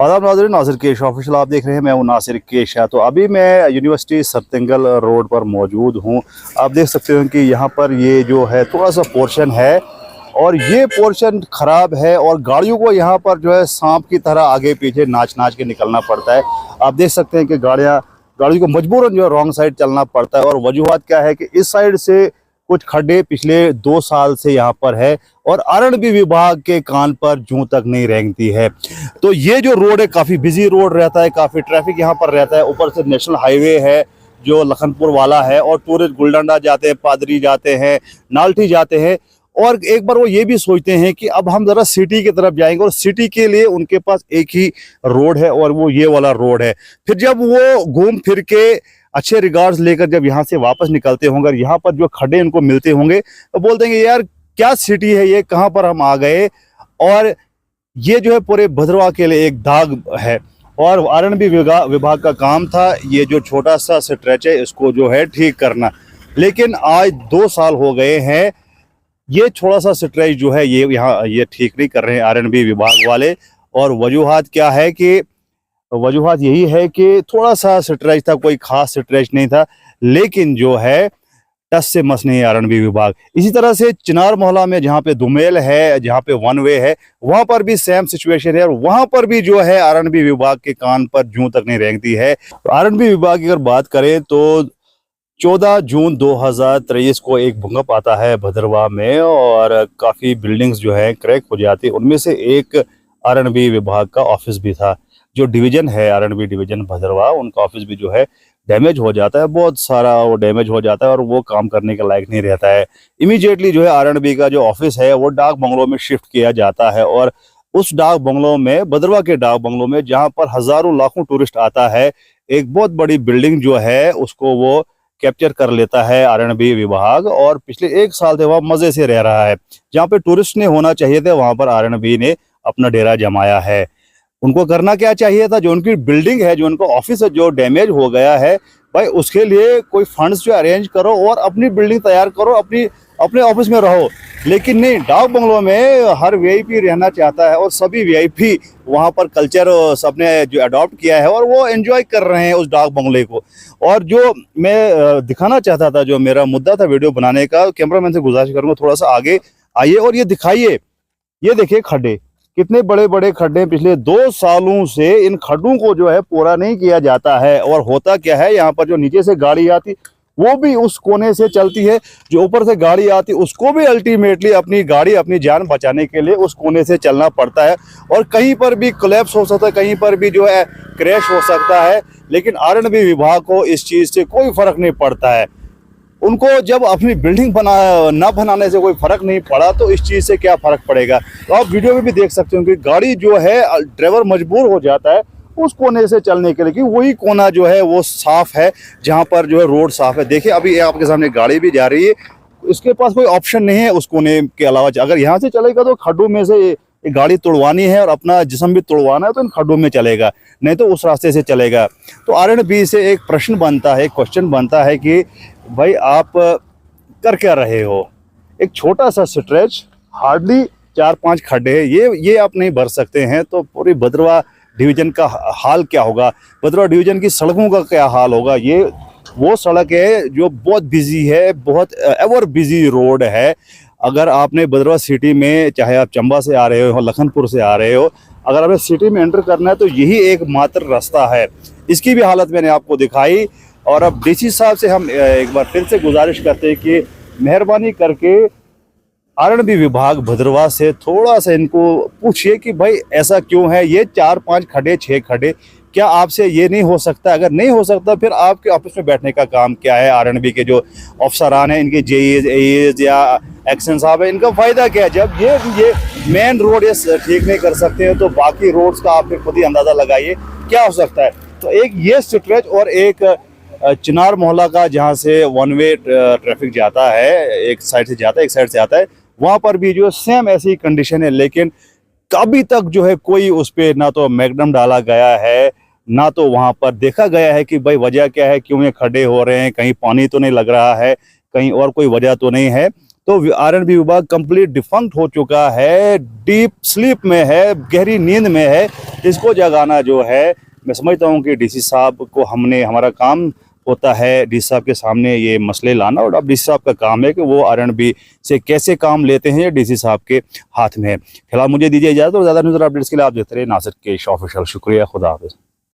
आदाब नाज़रीन, नासिर केश ऑफिशियल आप देख रहे हैं। मैं हूं नासिर केशा। तो अभी मैं यूनिवर्सिटी सरतिंगल रोड पर मौजूद हूं। आप देख सकते हो कि यहां पर ये जो है थोड़ा सा पोर्शन है और ये पोर्शन ख़राब है और गाड़ियों को यहां पर जो है सांप की तरह आगे पीछे नाच नाच के निकलना पड़ता है। आप देख सकते हैं कि गाड़ी को मजबूरन जो है रॉन्ग साइड चलना पड़ता है। और वजूहत क्या है कि इस साइड से कुछ खड्डे पिछले 2 साल से यहाँ पर है और आरएंडबी विभाग के कान पर जूं तक नहीं रेंगती है। तो ये जो रोड है काफ़ी बिजी रोड रहता है, काफ़ी ट्रैफिक यहाँ पर रहता है। ऊपर से नेशनल हाईवे है जो लखनपुर वाला है और टूरिस्ट गुलडंडा जाते हैं, पादरी जाते हैं, नाल्टी जाते हैं। और एक बार वो ये भी सोचते हैं कि अब हम ज़रा सिटी की तरफ जाएंगे और सिटी के लिए उनके पास एक ही रोड है और वो ये वाला रोड है। फिर जब वो घूम फिर के अच्छे रिगार्ड्स लेकर जब यहाँ से वापस निकलते होंगे और यहाँ पर जो खड्डे इनको मिलते होंगे तो बोलते हैं यार क्या सिटी है ये, कहाँ पर हम आ गए। और ये जो है पूरे भद्रवाह के लिए एक दाग है और आरएंडबी विभाग का काम था ये जो छोटा सा स्ट्रेच है इसको जो है ठीक करना। लेकिन आज 2 साल हो गए हैं, ये थोड़ा सा स्ट्रेच जो है ये यहाँ ये ठीक नहीं कर रहे हैं आरएंडबी विभाग वाले। और वजूहत क्या है कि वजूहत यही है कि थोड़ा सा स्ट्रेच था, कोई खास स्ट्रेच नहीं था, लेकिन जो है टस से मस नहीं है आरएंडबी विभाग। इसी तरह से चिनार मोहल्ला में जहाँ पे दुमेल है, जहाँ पे वन वे है, वहाँ पर भी सेम सिचुएशन है और वहाँ पर भी जो है आरएंडबी विभाग के कान पर जूं तक नहीं रेंगती है। आरएंडबी विभाग की अगर बात करें तो 14 जून 2023 को एक भूकंप आता है भद्रवाह में और काफ़ी बिल्डिंग्स जो है क्रैक हो जाती है। उनमें से एक आरएंडबी विभाग का ऑफिस भी था। जो डिवीजन है आरएंडबी डिवीजन भद्रवाह, उनका ऑफिस भी जो है डैमेज हो जाता है, बहुत सारा वो डैमेज हो जाता है और वो काम करने के लायक नहीं रहता है। इमीडिएटली जो है आरएंडबी का जो ऑफिस है वो डाक बंगलों में शिफ्ट किया जाता है और उस डाक बंगलों में, भद्रवाह के डाक बंगलों में जहाँ पर हजारों लाखों टूरिस्ट आता है, एक बहुत बड़ी बिल्डिंग जो है उसको वो कैप्चर कर लेता है आरएंडबी विभाग। और पिछले 1 साल से वह मजे से रह रहा है। जहाँ पे टूरिस्ट ने होना चाहिए थे वहां पर आरएंडबी ने अपना डेरा जमाया है। उनको करना क्या चाहिए था, जो उनकी बिल्डिंग है, जो उनका ऑफिस है जो डैमेज हो गया है, भाई उसके लिए कोई फंड्स जो अरेंज करो और अपनी बिल्डिंग तैयार करो, अपने ऑफिस में रहो। लेकिन नहीं, डाक बंगलों में हर वीआईपी रहना चाहता है और सभी वीआईपी वहाँ पर कल्चर सबने जो अडॉप्ट किया है और वो एंजॉय कर रहे हैं उस डाक बंगले को। और जो मैं दिखाना चाहता था, जो मेरा मुद्दा था वीडियो बनाने का, कैमरामैन से गुजारिश करूँगा थोड़ा सा आगे आइए और ये दिखाइए। ये देखिए खड्डे, कितने बड़े बड़े खड्डे पिछले 2 सालों से इन खड्डों को जो है पूरा नहीं किया जाता है। और होता क्या है, यहाँ पर जो नीचे से गाड़ी आती वो भी उस कोने से चलती है, जो ऊपर से गाड़ी आती उसको भी अल्टीमेटली अपनी गाड़ी, अपनी जान बचाने के लिए उस कोने से चलना पड़ता है। और कहीं पर भी कोलैप्स हो सकता है, कहीं पर भी जो है क्रैश हो सकता है। लेकिन आरएंडबी विभाग को इस चीज़ से कोई फर्क नहीं पड़ता है। उनको जब अपनी बिल्डिंग ना बनाने से कोई फर्क नहीं पड़ा तो इस चीज़ से क्या फ़र्क पड़ेगा। तो आप वीडियो में भी देख सकते हो कि गाड़ी जो है, ड्राइवर मजबूर हो जाता है उस कोने से चलने के लिए कि वही कोना जो है वो साफ़ है, जहाँ पर जो है रोड साफ़ है। देखिए अभी आपके सामने गाड़ी भी जा रही है, इसके पास कोई ऑप्शन नहीं है उस कोने के अलावा। अगर यहाँ से चलेगा तो खड्डों में से एक गाड़ी तोड़वानी है और अपना जिस्म भी तोड़वाना है तो इन खड्डों में चलेगा, नहीं तो उस रास्ते से चलेगा। तो आरएंडबी से एक प्रश्न बनता है, क्वेश्चन बनता है कि भाई आप कर क्या रहे हो। एक छोटा सा स्ट्रेच, हार्डली 4-5 खड्डे हैं, ये आप नहीं भर सकते हैं तो पूरी भद्रवाह डिवीजन का हाल क्या होगा, भद्रवाह डिवीजन की सड़कों का क्या हाल होगा। ये वो सड़क है जो बहुत बिजी है, बहुत एवर बिजी रोड है। अगर आपने भद्रवाह सिटी में, चाहे आप चंबा से आ रहे हो, लखनपुर से आ रहे हो, अगर आपने सिटी में एंटर करना है तो यही एकमात्र रास्ता है। इसकी भी हालत मैंने आपको दिखाई। और अब डीसी साहब से हम एक बार फिर से गुजारिश करते हैं कि मेहरबानी करके आरएंडबी विभाग भद्रवाह से थोड़ा सा इनको पूछिए कि भाई ऐसा क्यों है, ये 4-5 खड्डे 6 खड्डे, क्या आपसे ये नहीं हो सकता? अगर नहीं हो सकता फिर आपके ऑफिस में बैठने का काम क्या है? आरएंडबी के जो अफसरान हैं, इनके जेईज एईज या एक्शन साहब है, इनका फ़ायदा क्या है? जब ये मेन रोड ये ठीक नहीं कर सकते हैं तो बाकी रोड्स का आप फिर खुद ही अंदाज़ा लगाइए क्या हो सकता है। तो एक ये स्ट्रेच और एक चिनार मोहल्ला का जहाँ से वन वे ट्रैफिक जाता है, एक साइड से जाता है एक साइड से आता है, वहाँ पर भी जो सेम ऐसी कंडीशन है। लेकिन अभी तक जो है कोई उस पर ना तो मैग्डम डाला गया है, ना तो वहाँ पर देखा गया है कि भाई वजह क्या है, क्यों ये खड्डे हो रहे हैं, कहीं पानी तो नहीं लग रहा है, कहीं और कोई वजह तो नहीं है। तो आर&बी विभाग कंप्लीट डिफंक्ट हो चुका है, डीप स्लीप में है, गहरी नींद में है। इसको जगाना जो है, मैं समझता हूँ कि डीसी साहब को हमारा काम होता है डीसी साहब के सामने ये मसले लाना, और अब डीसी साहब का काम है कि वो आर&बी से कैसे काम लेते हैं, ये डीसी साहब के हाथ में है। फिलहाल मुझे दीजिए इजाज़त, और ज़्यादा न्यूज़ और अपडेट्स के लिए आप देखते रहिए नासिर केश ऑफिशियल। शुक्रिया, खुदा हाफिज़।